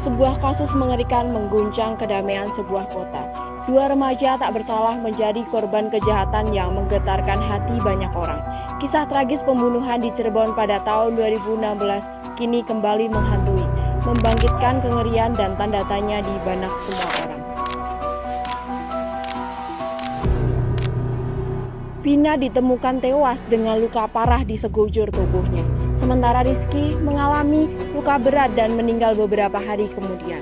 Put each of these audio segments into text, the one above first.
Sebuah kasus mengerikan mengguncang kedamaian sebuah kota. Dua remaja tak bersalah menjadi korban kejahatan yang menggetarkan hati banyak orang. Kisah tragis pembunuhan di Cirebon pada tahun 2016 kini kembali menghantui, membangkitkan kengerian dan tanda tanya di benak semua orang. Vina ditemukan tewas dengan luka parah di sekujur tubuhnya. Sementara Rizky mengalami luka berat dan meninggal beberapa hari kemudian.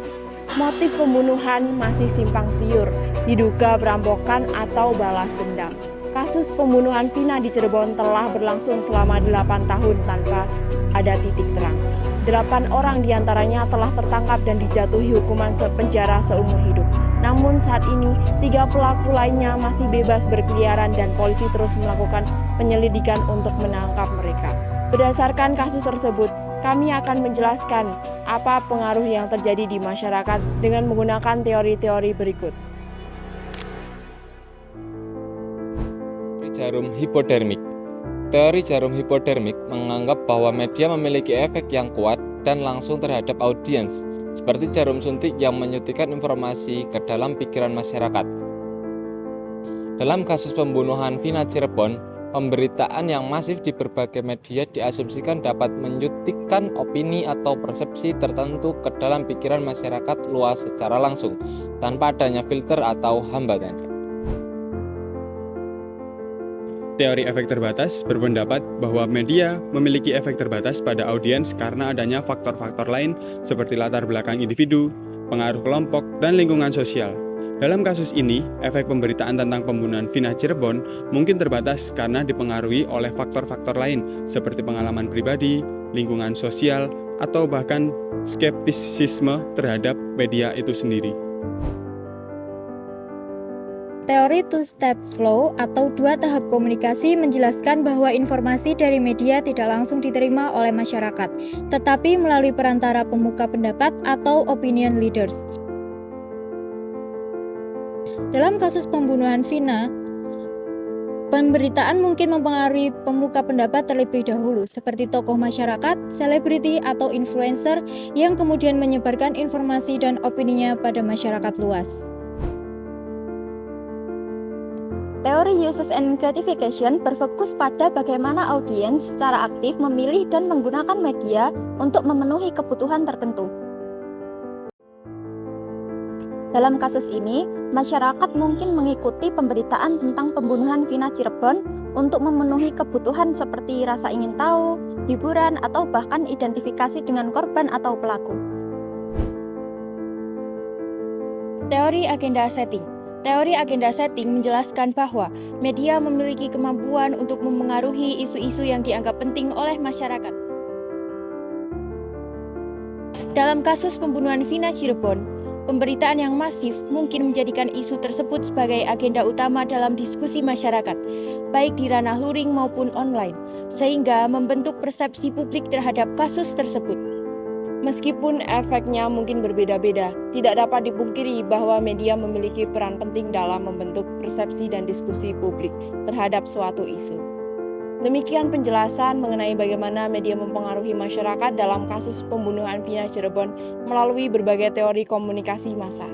Motif pembunuhan masih simpang siur, diduga perampokan atau balas dendam. Kasus pembunuhan Vina di Cirebon telah berlangsung selama 8 tahun tanpa ada titik terang. 8 orang diantaranya telah tertangkap dan dijatuhi hukuman penjara seumur hidup. Namun saat ini, 3 pelaku lainnya masih bebas berkeliaran dan polisi terus melakukan penyelidikan untuk menangkap mereka. Berdasarkan kasus tersebut, kami akan menjelaskan apa pengaruh yang terjadi di masyarakat dengan menggunakan teori-teori berikut. Teori jarum hipodermik. Teori jarum hipodermik menganggap bahwa media memiliki efek yang kuat dan langsung terhadap audiens, seperti jarum suntik yang menyuntikkan informasi ke dalam pikiran masyarakat. Dalam kasus pembunuhan Vina Cirebon, pemberitaan yang masif di berbagai media diasumsikan dapat menyuntikkan opini atau persepsi tertentu ke dalam pikiran masyarakat luas secara langsung, tanpa adanya filter atau hambatan. Teori efek terbatas berpendapat bahwa media memiliki efek terbatas pada audiens karena adanya faktor-faktor lain seperti latar belakang individu, pengaruh kelompok, dan lingkungan sosial. Dalam kasus ini, efek pemberitaan tentang pembunuhan Vina Cirebon mungkin terbatas karena dipengaruhi oleh faktor-faktor lain seperti pengalaman pribadi, lingkungan sosial, atau bahkan skeptisisme terhadap media itu sendiri. Teori two-step flow atau 2 tahap komunikasi menjelaskan bahwa informasi dari media tidak langsung diterima oleh masyarakat, tetapi melalui perantara pemuka pendapat atau opinion leaders. Dalam kasus pembunuhan Vina, pemberitaan mungkin mempengaruhi pemuka pendapat terlebih dahulu, seperti tokoh masyarakat, selebriti, atau influencer yang kemudian menyebarkan informasi dan opininya pada masyarakat luas. Teori uses and gratification berfokus pada bagaimana audiens secara aktif memilih dan menggunakan media untuk memenuhi kebutuhan tertentu. Dalam kasus ini, masyarakat mungkin mengikuti pemberitaan tentang pembunuhan Vina Cirebon untuk memenuhi kebutuhan seperti rasa ingin tahu, hiburan, atau bahkan identifikasi dengan korban atau pelaku. Teori agenda setting. Teori agenda setting menjelaskan bahwa media memiliki kemampuan untuk memengaruhi isu-isu yang dianggap penting oleh masyarakat. Dalam kasus pembunuhan Vina Cirebon, pemberitaan yang masif mungkin menjadikan isu tersebut sebagai agenda utama dalam diskusi masyarakat, baik di ranah luring maupun online, sehingga membentuk persepsi publik terhadap kasus tersebut. Meskipun efeknya mungkin berbeda-beda, tidak dapat dipungkiri bahwa media memiliki peran penting dalam membentuk persepsi dan diskusi publik terhadap suatu isu. Demikian penjelasan mengenai bagaimana media mempengaruhi masyarakat dalam kasus pembunuhan Vina Cirebon melalui berbagai teori komunikasi massa.